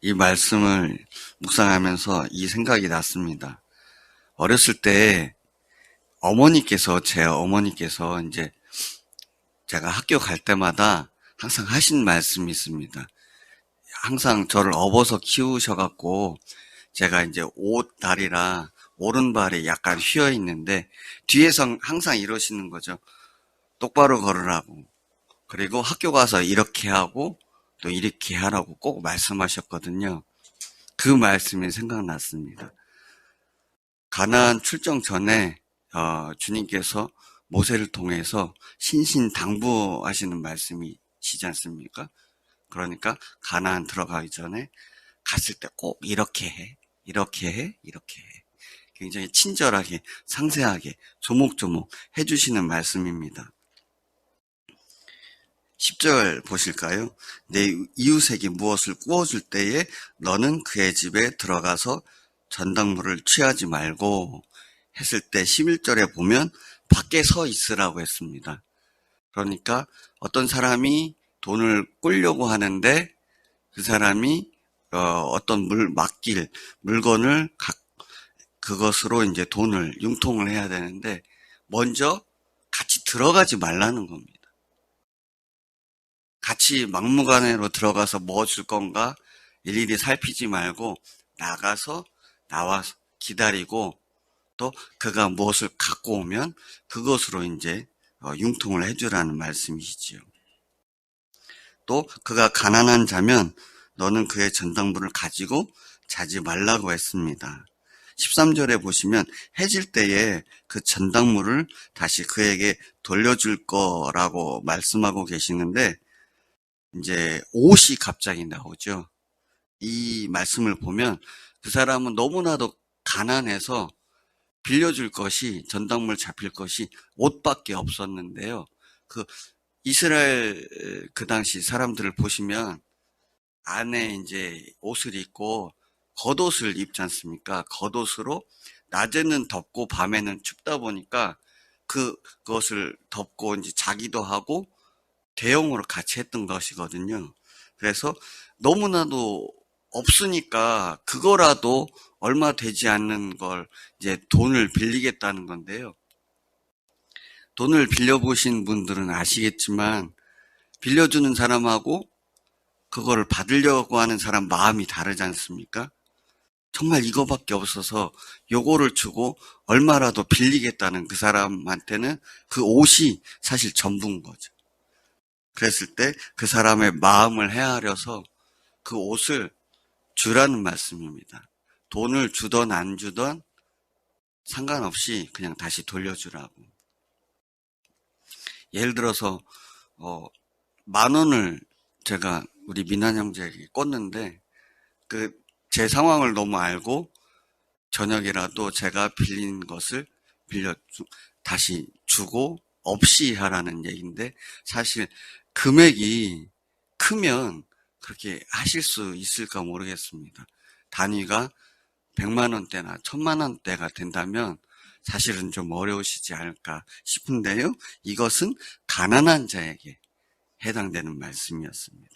이 말씀을 묵상하면서 이 생각이 났습니다. 어렸을 때 제 어머니께서 이제 제가 학교 갈 때마다 항상 하신 말씀이 있습니다. 항상 저를 업어서 키우셔갖고 제가 이제 옷다리라 오른발이 약간 휘어 있는데 뒤에서 항상 이러시는 거죠. 똑바로 걸으라고. 그리고 학교 가서 이렇게 하고 또 이렇게 하라고 꼭 말씀하셨거든요. 그 말씀이 생각났습니다. 가나안 출정 전에 주님께서 모세를 통해서 신신당부하시는 말씀이시지 않습니까? 그러니까 가나안 들어가기 전에 갔을 때 꼭 이렇게 해, 이렇게 해, 이렇게 해. 굉장히 친절하게, 상세하게, 조목조목 해주시는 말씀입니다. 10절 보실까요? 내 이웃에게 무엇을 구워줄 때에 너는 그의 집에 들어가서 전당물을 취하지 말고 했을 때 11절에 보면 밖에 서 있으라고 했습니다. 그러니까 어떤 사람이 돈을 꿀려고 하는데 그 사람이 어떤 맡길 물건을 그것으로 이제 돈을 융통을 해야 되는데 먼저 같이 들어가지 말라는 겁니다. 같이 막무가내로 들어가서 뭐 줄 건가 일일이 살피지 말고 나와서 기다리고 또 그가 무엇을 갖고 오면 그것으로 이제 융통을 해주라는 말씀이시지요. 또 그가 가난한 자면 너는 그의 전당물을 가지고 자지 말라고 했습니다. 13절에 보시면 해질 때에 그 전당물을 다시 그에게 돌려줄 거라고 말씀하고 계시는데 이제 옷이 갑자기 나오죠. 이 말씀을 보면 그 사람은 너무나도 가난해서 빌려줄 것이 전당물 잡힐 것이 옷밖에 없었는데요. 그 이스라엘 그 당시 사람들을 보시면 안에 이제 옷을 입고 겉옷을 입지 않습니까? 겉옷으로 낮에는 덥고 밤에는 춥다 보니까 그것을 덮고 이제 자기도 하고 대용으로 같이 했던 것이거든요. 그래서 너무나도 없으니까 그거라도 얼마 되지 않는 걸 이제 돈을 빌리겠다는 건데요. 돈을 빌려보신 분들은 아시겠지만 빌려주는 사람하고 그거를 받으려고 하는 사람 마음이 다르지 않습니까? 정말 이거밖에 없어서 요거를 주고 얼마라도 빌리겠다는 그 사람한테는 그 옷이 사실 전부인 거죠. 그랬을 때 그 사람의 마음을 헤아려서 그 옷을 주라는 말씀입니다. 돈을 주던 안 주던 상관없이 그냥 다시 돌려주라고. 예를 들어서 10,000원을 제가 우리 민한 형제에게 꽂는데 제 상황을 너무 알고 저녁이라도 제가 빌린 것을 다시 주고 없이 하라는 얘기인데 사실 금액이 크면 그렇게 하실 수 있을까 모르겠습니다. 단위가 100만 원대나 1000만 원대가 된다면 사실은 좀 어려우시지 않을까 싶은데요. 이것은 가난한 자에게 해당되는 말씀이었습니다.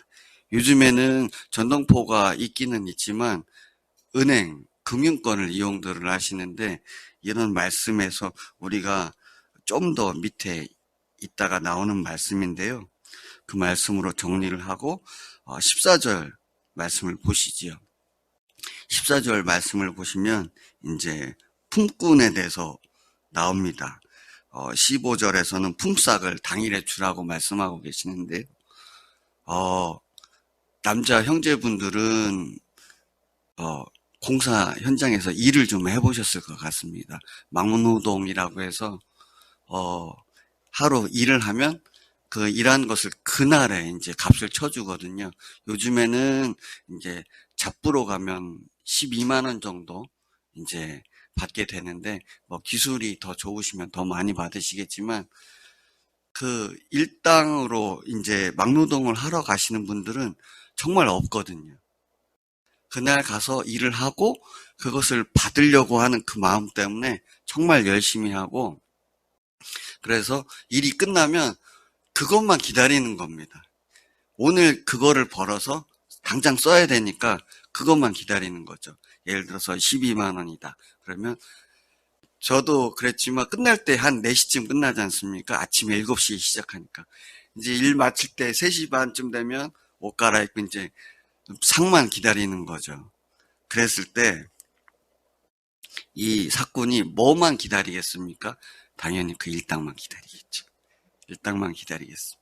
요즘에는 전동포가 있기는 있지만 은행, 금융권을 이용들을 하시는데 이런 말씀에서 우리가 좀 더 밑에 있다가 나오는 말씀인데요. 그 말씀으로 정리를 하고 14절 말씀을 보시지요. 14절 말씀을 보시면 이제 품꾼에 대해서 나옵니다. 15절에서는 품삯을 당일에 주라고 말씀하고 계시는데요. 남자 형제분들은 공사 현장에서 일을 좀 해보셨을 것 같습니다. 막노동이라고 해서 하루 일을 하면 그 일한 것을 그날에 이제 값을 쳐주거든요. 요즘에는 이제 잡부로 가면 12만 원 정도 이제 받게 되는데 뭐 기술이 더 좋으시면 더 많이 받으시겠지만 그 일당으로 이제 막노동을 하러 가시는 분들은 정말 없거든요. 그날 가서 일을 하고 그것을 받으려고 하는 그 마음 때문에 정말 열심히 하고 그래서 일이 끝나면 그것만 기다리는 겁니다. 오늘 그거를 벌어서 당장 써야 되니까 그것만 기다리는 거죠. 예를 들어서 12만 원이다. 그러면 저도 그랬지만 끝날 때 한 4시쯤 끝나지 않습니까? 아침 7시에 시작하니까. 이제 일 마칠 때 3시 반쯤 되면 옷 갈아입고 이제 상만 기다리는 거죠. 그랬을 때 이 사꾼이 뭐만 기다리겠습니까? 당연히 그 일당만 기다리겠죠. 일당만 기다리겠습니다.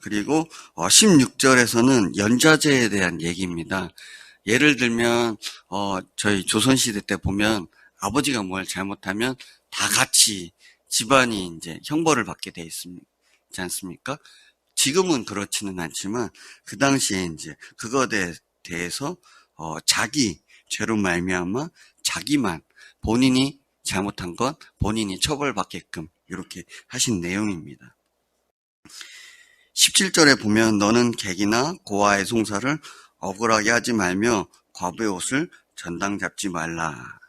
그리고 16절에서는 연좌제에 대한 얘기입니다. 예를 들면 저희 조선시대 때 보면 아버지가 뭘 잘못하면 다 같이 집안이 이제 형벌을 받게 돼 있지 않습니까? 지금은 그렇지는 않지만 그 당시에 이제 그거에 대해서 자기 죄로 말미암아 자기만 본인이 잘못한 건 본인이 처벌받게끔 이렇게 하신 내용입니다. 17절에 보면 너는 객이나 고아의 송사를 억울하게 하지 말며 과부의 옷을 전당 잡지 말라.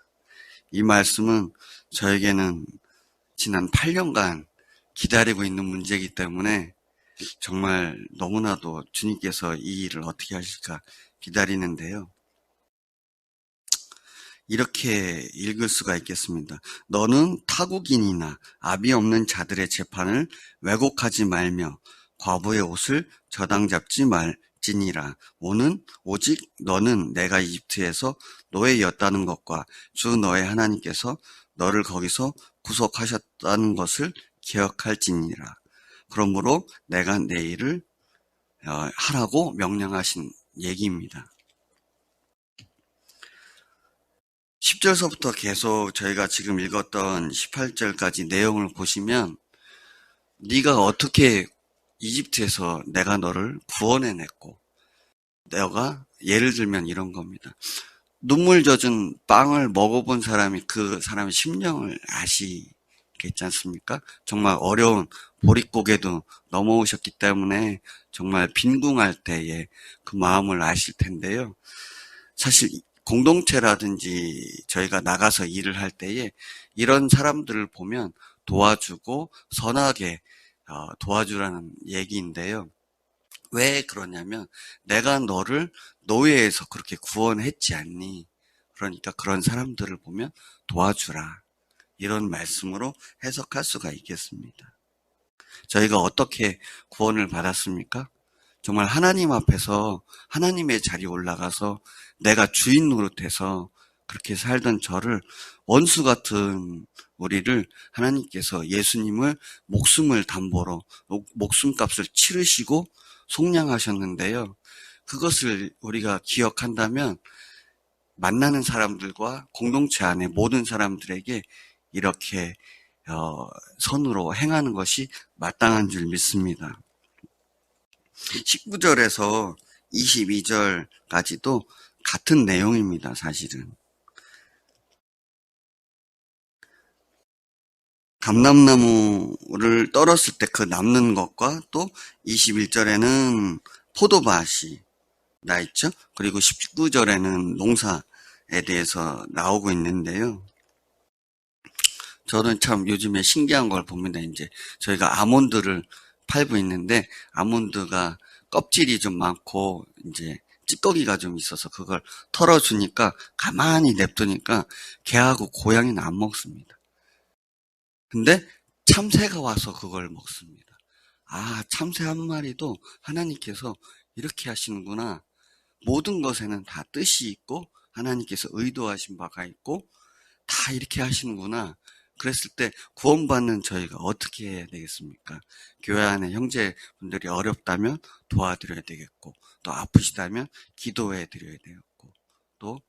이 말씀은 저에게는 지난 8년간 기다리고 있는 문제이기 때문에 정말 너무나도 주님께서 이 일을 어떻게 하실까 기다리는데요. 이렇게 읽을 수가 있겠습니다. 너는 타국인이나 압이 없는 자들의 재판을 왜곡하지 말며 과부의 옷을 저당 잡지 말지니라. 오직 너는 내가 이집트에서 노예였다는 것과 주 너의 하나님께서 너를 거기서 구속하셨다는 것을 기억할지니라. 그러므로 내가 내 일을 하라고 명령하신 얘기입니다. 10절서부터 계속 저희가 지금 읽었던 18절까지 내용을 보시면 네가 어떻게 이집트에서 내가 너를 구원해냈고, 내가 예를 들면 이런 겁니다. 눈물 젖은 빵을 먹어본 사람이 그 사람의 심령을 아시겠지 않습니까? 정말 어려운 보릿고개도 넘어오셨기 때문에 정말 빈궁할 때에 그 마음을 아실 텐데요. 사실 공동체라든지 저희가 나가서 일을 할 때에 이런 사람들을 보면 도와주고 선하게 도와주라는 얘기인데요. 왜 그러냐면 내가 너를 노예에서 그렇게 구원했지 않니? 그러니까 그런 사람들을 보면 도와주라. 이런 말씀으로 해석할 수가 있겠습니다. 저희가 어떻게 구원을 받았습니까? 정말 하나님 앞에서 하나님의 자리에 올라가서 내가 주인 노릇해서 그렇게 살던 저를 원수 같은 우리를 하나님께서 예수님을 목숨을 담보로 목숨값을 치르시고 속량하셨는데요. 그것을 우리가 기억한다면 만나는 사람들과 공동체 안에 모든 사람들에게 이렇게 선으로 행하는 것이 마땅한 줄 믿습니다. 19절에서 22절까지도 같은 내용입니다, 사실은. 감람나무를 떨었을 때 그 남는 것과 또 21절에는 포도밭이 나 있죠. 그리고 19절에는 농사에 대해서 나오고 있는데요. 저는 참 요즘에 신기한 걸 봅니다. 이제 저희가 아몬드를 팔고 있는데 아몬드가 껍질이 좀 많고 이제 찌꺼기가 좀 있어서 그걸 털어주니까 가만히 냅두니까 개하고 고양이는 안 먹습니다. 근데 참새가 와서 그걸 먹습니다. 아, 참새 한 마리도 하나님께서 이렇게 하시는구나. 모든 것에는 다 뜻이 있고 하나님께서 의도하신 바가 있고 다 이렇게 하시는구나. 그랬을 때 구원받는 저희가 어떻게 해야 되겠습니까? 교회 안에 형제분들이 어렵다면 도와드려야 되겠고 또 아프시다면 기도해 드려야 되겠고 또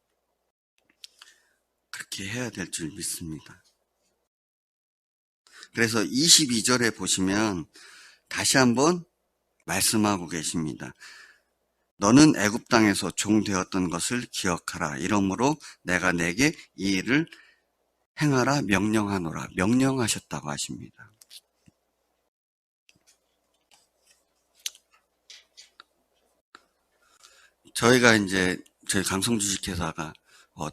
그렇게 해야 될 줄 믿습니다. 그래서 22절에 보시면 다시 한번 말씀하고 계십니다. 너는 애굽 땅에서 종 되었던 것을 기억하라. 이러므로 내가 내게 이 일을 행하라 명령하노라. 명령하셨다고 하십니다. 저희가 이제 저희 강성주식회사가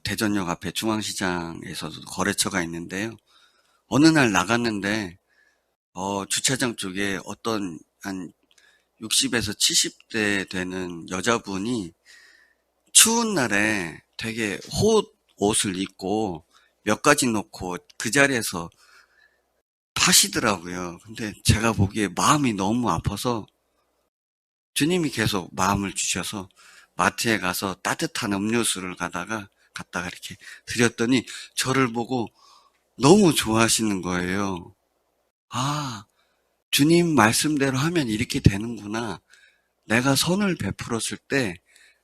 대전역 앞에 중앙시장에서도 거래처가 있는데요. 어느 날 나갔는데 주차장 쪽에 어떤 한 60에서 70대 되는 여자분이 추운 날에 되게 옷을 입고 몇 가지 놓고 그 자리에서 파시더라고요. 근데 제가 보기에 마음이 너무 아파서 주님이 계속 마음을 주셔서 마트에 가서 따뜻한 음료수를 갖다가 이렇게 드렸더니 저를 보고 너무 좋아하시는 거예요. 아, 주님 말씀대로 하면 이렇게 되는구나. 내가 선을 베풀었을 때,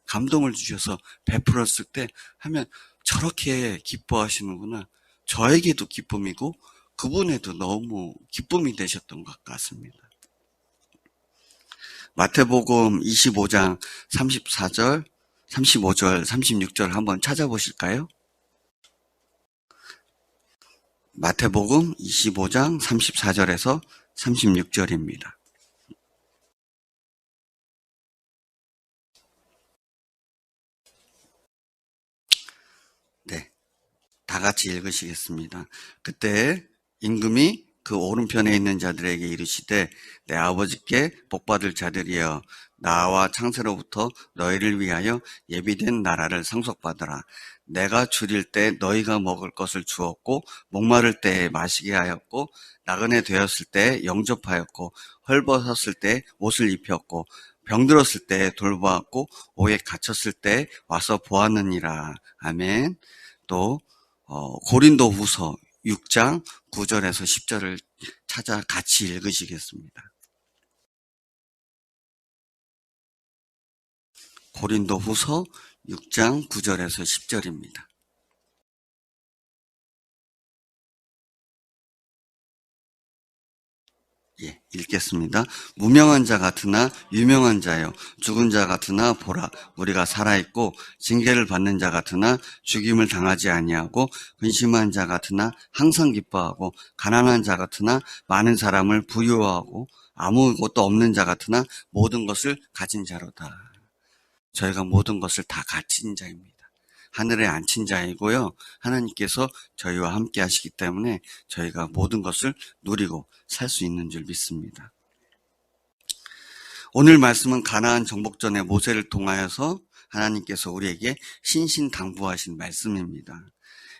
감동을 주셔서 베풀었을 때 하면 저렇게 기뻐하시는구나. 저에게도 기쁨이고 그분에도 너무 기쁨이 되셨던 것 같습니다. 마태복음 25장 34절, 35절, 36절 한번 찾아보실까요? 마태복음 25장 34절에서 36절입니다. 네, 다 같이 읽으시겠습니다. 그때 임금이 그 오른편에 있는 자들에게 이르시되 내 아버지께 복받을 자들이여 나와 창세로부터 너희를 위하여 예비된 나라를 상속받으라. 내가 줄일 때 너희가 먹을 것을 주었고 목마를 때에 마시게 하였고 나그네 되었을 때 영접하였고 헐벗었을 때 옷을 입혔고 병들었을 때 돌보았고 오에 갇혔을 때 와서 보았느니라. 아멘. 또 고린도후서 6장 9절에서 10절을 찾아 같이 읽으시겠습니다. 고린도후서 6장 9절에서 10절입니다. 예, 읽겠습니다. 무명한 자 같으나 유명한 자여 죽은 자 같으나 보라 우리가 살아있고 징계를 받는 자 같으나 죽임을 당하지 아니하고 근심한 자 같으나 항상 기뻐하고 가난한 자 같으나 많은 사람을 부유하고 아무것도 없는 자 같으나 모든 것을 가진 자로다. 저희가 모든 것을 다 가진 자입니다. 하늘에 앉힌 자이고요. 하나님께서 저희와 함께 하시기 때문에 저희가 모든 것을 누리고 살 수 있는 줄 믿습니다. 오늘 말씀은 가나안 정복전의 모세를 통하여서 하나님께서 우리에게 신신당부하신 말씀입니다.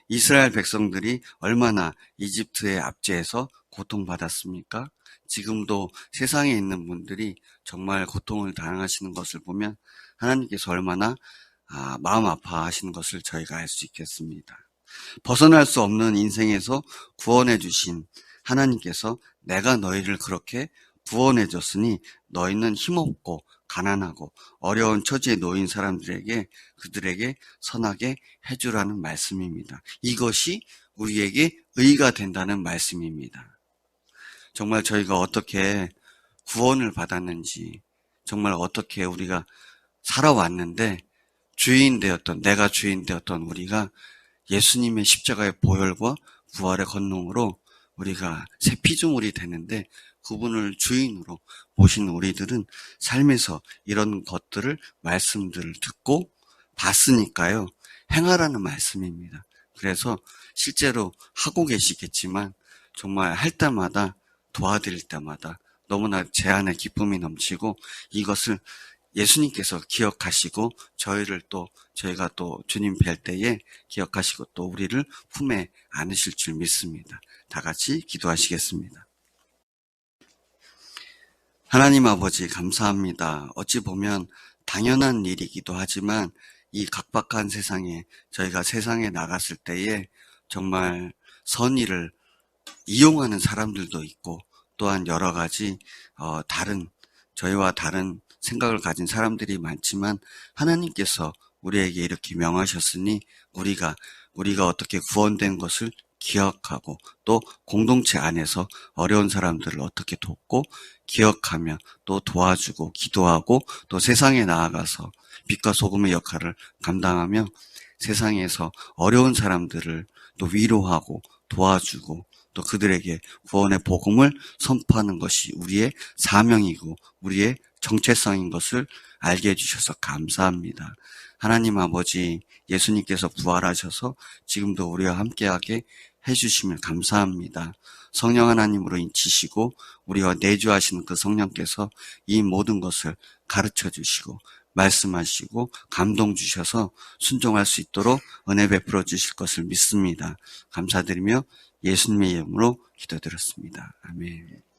이스라엘 백성들이 얼마나 이집트의 압제에서 고통받았습니까? 지금도 세상에 있는 분들이 정말 고통을 당하시는 것을 보면 하나님께서 얼마나 마음 아파하시는 것을 저희가 알 수 있겠습니다. 벗어날 수 없는 인생에서 구원해 주신 하나님께서 내가 너희를 그렇게 구원해 줬으니 너희는 힘없고 가난하고 어려운 처지에 놓인 사람들에게 그들에게 선하게 해주라는 말씀입니다. 이것이 우리에게 의가 된다는 말씀입니다. 정말 저희가 어떻게 구원을 받았는지 정말 어떻게 우리가 살아왔는데 내가 주인 되었던 우리가 예수님의 십자가의 보혈과 부활의 권능으로 우리가 새 피조물이 되는데 그분을 주인으로 모신 우리들은 삶에서 이런 말씀들을 듣고 봤으니까요. 행하라는 말씀입니다. 그래서 실제로 하고 계시겠지만 정말 할 때마다 도와드릴 때마다 너무나 제 안에 기쁨이 넘치고 이것을 예수님께서 기억하시고 저희가 또 주님 뵐 때에 기억하시고 또 우리를 품에 안으실 줄 믿습니다. 다 같이 기도하시겠습니다. 하나님 아버지 감사합니다. 어찌 보면 당연한 일이기도 하지만 이 각박한 세상에 저희가 세상에 나갔을 때에 정말 선의를 이용하는 사람들도 있고 또한 여러 가지 저희와 다른 생각을 가진 사람들이 많지만 하나님께서 우리에게 이렇게 명하셨으니 우리가 어떻게 구원된 것을 기억하고 또 공동체 안에서 어려운 사람들을 어떻게 돕고 기억하며 또 도와주고 기도하고 또 세상에 나아가서 빛과 소금의 역할을 감당하며 세상에서 어려운 사람들을 또 위로하고 도와주고 또 그들에게 구원의 복음을 선포하는 것이 우리의 사명이고 우리의 정체성인 것을 알게 해주셔서 감사합니다. 하나님 아버지, 예수님께서 부활하셔서 지금도 우리와 함께하게 해주시면 감사합니다. 성령 하나님으로 인치시고 우리와 내주하시는 그 성령께서 이 모든 것을 가르쳐 주시고 말씀하시고 감동 주셔서 순종할 수 있도록 은혜 베풀어 주실 것을 믿습니다. 감사드리며 예수님의 이름으로 기도드렸습니다. 아멘.